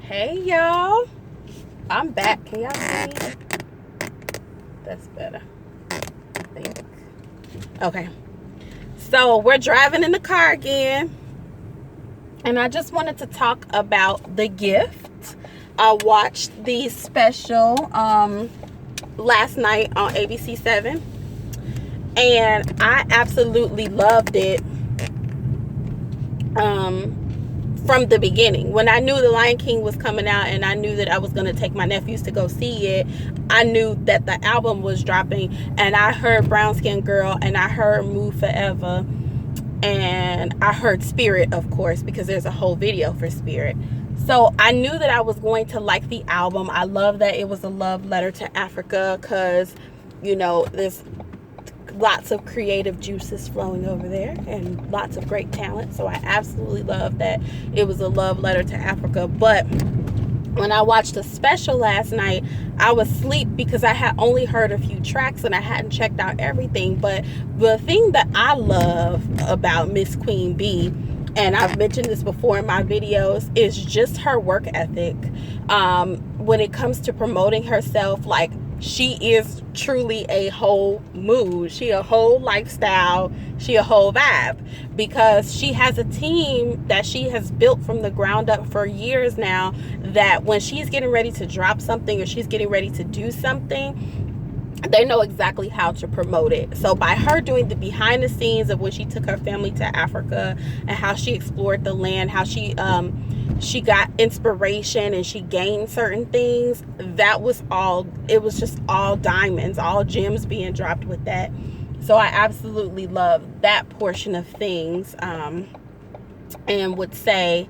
Hey y'all, I'm back. Can y'all see me? That's better, I think. Okay, so we're driving in the car again, and I just wanted to talk about The Gift. I watched the special last night on ABC7, and I absolutely loved it. From the beginning, when I knew The Lion King was coming out and I knew that I was going to take my nephews to go see it, I knew that the album was dropping, and I heard Brown Skin Girl, and I heard Move Forever, and I heard Spirit, of course, because there's a whole video for Spirit. So I knew that I was going to like the album. I love that it was a love letter to Africa, because, you know, there's lots of creative juices flowing over there and lots of great talent. So I absolutely love that it was a love letter to Africa. But when I watched the special last night, I was asleep because I had only heard a few tracks and I hadn't checked out everything. But the thing that I love about Miss Queen Bee, and I've mentioned this before in my videos, is just her work ethic. When it comes to promoting herself, like, she is truly a whole mood. She a whole lifestyle. She a whole vibe, because she has a team that she has built from the ground up for years now, that when she's getting ready to drop something or she's getting ready to do something, they know exactly how to promote it. So by her doing the behind the scenes of when she took her family to Africa and how she explored the land, how she got inspiration and she gained certain things, that was all, it was just all diamonds, all gems being dropped with that. So I absolutely love that portion of things, and would say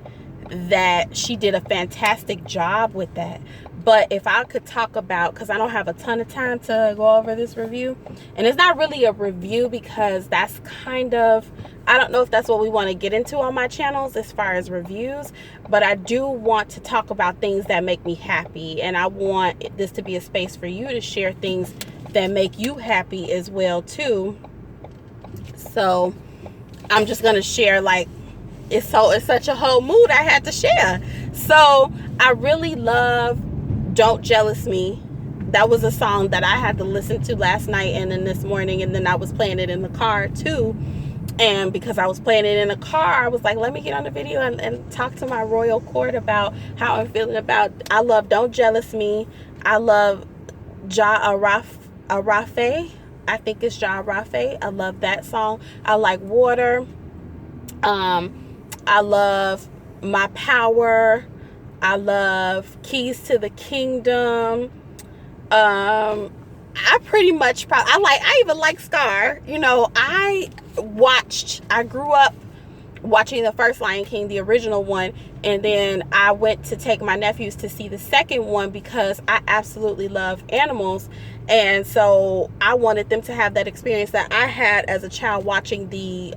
that she did a fantastic job with that. But if I could talk about, because I don't have a ton of time to go over this review, and it's not really a review because that's kind of, I don't know if that's what we want to get into on my channels as far as reviews, but I do want to talk about things that make me happy, and I want this to be a space for you to share things that make you happy as well too. So I'm just going to share, like, it's such a whole mood I had to share. So I really love Don't Jealous Me. That was a song that I had to listen to last night and then this morning, and then I was playing it in the car too. And because I was playing it in the car, I was like, let me get on the video and talk to my royal court about how I'm feeling about. I love Don't Jealous Me. I love Arafe. I think it's Ja Arafe. I love that song. I like Water. I love My Power. I love Keys to the Kingdom. I pretty much I even like Scar. You know, I grew up watching the first Lion King, the original one, and then I went to take my nephews to see the second one because I absolutely love animals, and so I wanted them to have that experience that I had as a child watching the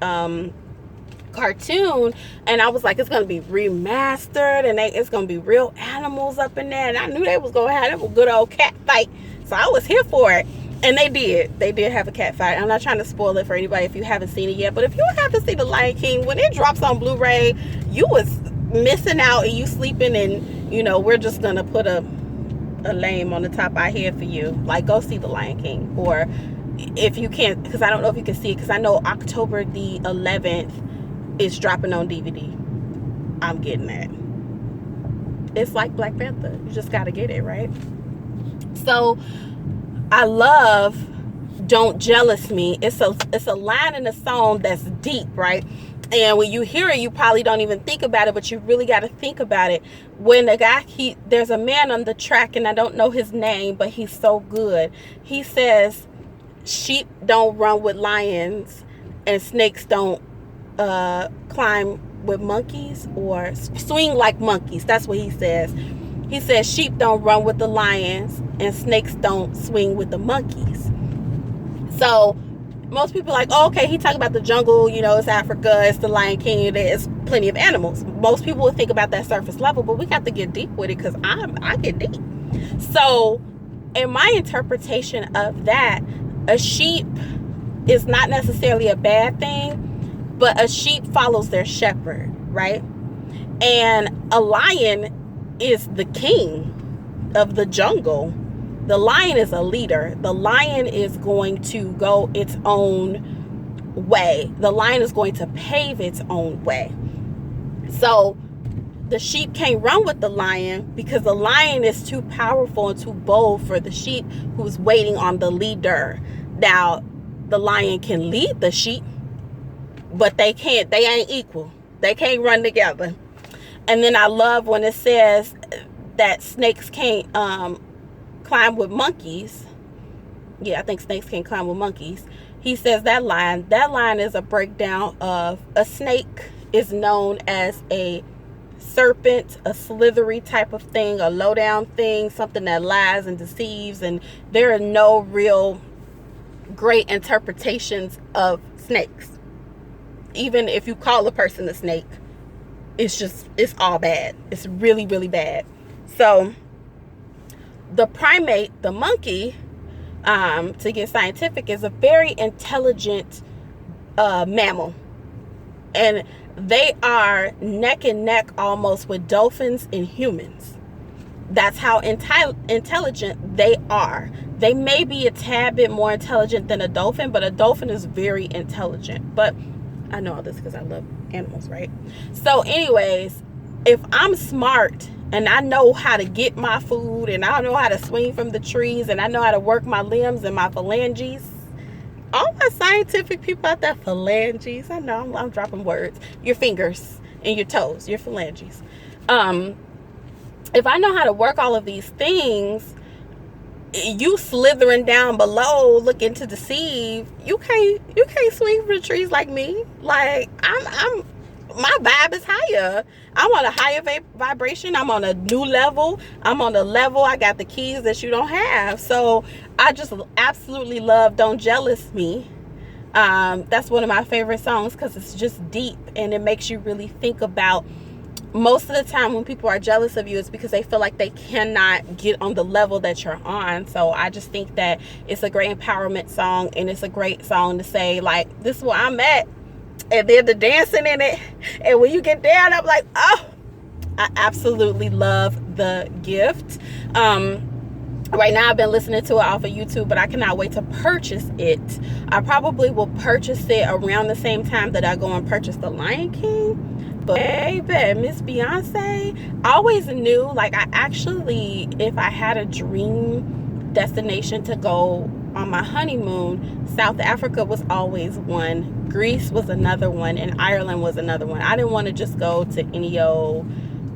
cartoon. And I was like, it's gonna be remastered and it's gonna be real animals up in there, and I knew they was gonna have a good old cat fight, so I was here for it. And they did have a cat fight. I'm not trying to spoil it for anybody if you haven't seen it yet, but if you haven't seen The Lion King, when it drops on Blu-ray, you was missing out and you sleeping, and you know, we're just gonna put a lame on the top of our head for you. Like, go see The Lion King, or if you can't, because I don't know if you can see it, because I know October the 11th is dropping on DVD. I'm getting that. It's like Black Panther. You just gotta get it, right? So I love Don't Jealous Me. It's a line in the song that's deep, right? And when you hear it, you probably don't even think about it, but you really got to think about it. When the guy, there's a man on the track, and I don't know his name, but he's so good. He says, sheep don't run with lions, and snakes don't climb with monkeys, or swing like monkeys. That's what he says. He says sheep don't run with the lions and snakes don't swing with the monkeys. So most people are like, oh, okay, he talking about the jungle, you know, it's Africa, it's the Lion King, there's plenty of animals. Most people would think about that surface level, but we got to get deep with it, because I get deep. So in my interpretation of that, a sheep is not necessarily a bad thing, but a sheep follows their shepherd, right? And a lion is the king of the jungle. The lion is a leader. The lion is going to go its own way. The lion is going to pave its own way. So the sheep can't run with the lion because the lion is too powerful and too bold for the sheep who's waiting on the leader. Now, the lion can lead the sheep, but they ain't equal. They can't run together. And then I love when it says that snakes can't climb with monkeys. Yeah, I think snakes can't climb with monkeys. He says that line is a breakdown of a snake is known as a serpent, a slithery type of thing, a low down thing, something that lies and deceives, and there are no real great interpretations of snakes. Even if you call a person a snake, it's all bad. It's really, really bad. So the primate, the monkey, to get scientific, is a very intelligent mammal, and they are neck and neck almost with dolphins and humans. That's how intelligent they are. They may be a tad bit more intelligent than a dolphin, but a dolphin is very intelligent. But I know all this because I love animals, right? So anyways, if I'm smart and I know how to get my food, and I know how to swing from the trees, and I know how to work my limbs and my phalanges, all my scientific people out there, phalanges, I know I'm dropping words, your fingers and your toes, your phalanges. If I know how to work all of these things, you slithering down below looking to deceive, you can't swing from the trees like me. Like I'm my vibe is higher. I'm on a higher vibration. I'm on a new level. I'm on a level. I got the keys that you don't have. So I just absolutely love Don't Jealous Me. That's one of my favorite songs because it's just deep and it makes you really think about, most of the time when people are jealous of you, it's because they feel like they cannot get on the level that you're on. So I just think that it's a great empowerment song, and it's a great song to say, like, this is where I'm at. And then the dancing in it, and when you get down, I'm like, oh, I absolutely love The Gift. Right now I've been listening to it off of YouTube, but I cannot wait to purchase it. I probably will purchase it around the same time that I go and purchase The Lion King. But baby, Miss Beyonce, I always knew, like, I actually, if I had a dream destination to go on my honeymoon, South Africa was always one, Greece was another one, and Ireland was another one. I didn't want to just go to any old,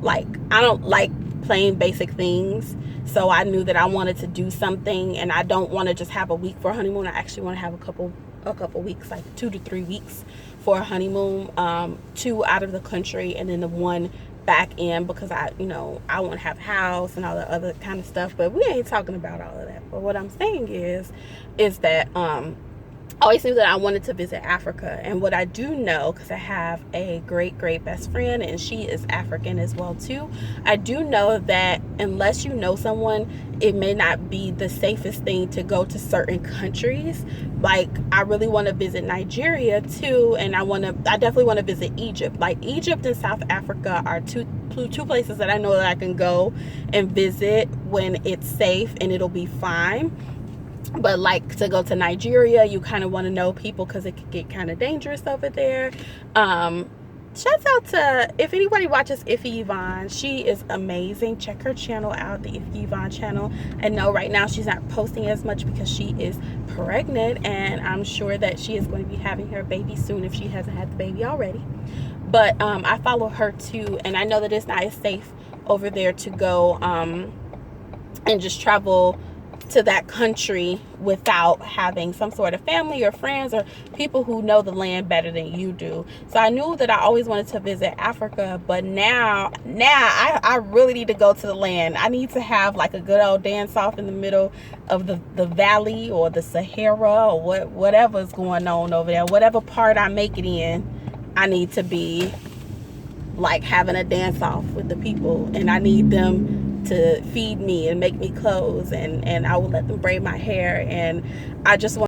like, I don't like plain basic things. So I knew that I wanted to do something, and I don't want to just have a week for a honeymoon. I actually want to have a couple weeks, like 2 to 3 weeks for a honeymoon, 2 out of the country and then the 1 back in, because I want to have a house and all the other kind of stuff. But we ain't talking about all of that. But what I'm saying is that I always knew that I wanted to visit Africa. And what I do know, because I have a great best friend, and she is African as well too, I do know that unless you know someone, it may not be the safest thing to go to certain countries. Like, I really want to visit Nigeria too, and I definitely want to visit Egypt. Like, Egypt and South Africa are two places that I know that I can go and visit when it's safe and it'll be fine. But like, to go to Nigeria, you kind of want to know people because it could get kind of dangerous over there. Shouts out to, if anybody watches Iffy Yvonne, she is amazing. Check her channel out, the Iffy Yvonne channel. And no, right now she's not posting as much because she is pregnant, and I'm sure that she is going to be having her baby soon if she hasn't had the baby already. But I follow her too, and I know that it's not as safe over there to go and just travel to that country without having some sort of family or friends or people who know the land better than you do. So I knew that I always wanted to visit Africa, but now I really need to go to the land. I need to have like a good old dance off in the middle of the valley or the Sahara or whatever's going on over there. Whatever part I make it in, I need to be like having a dance off with the people, and I need them to feed me and make me clothes, and I will let them braid my hair, and I just want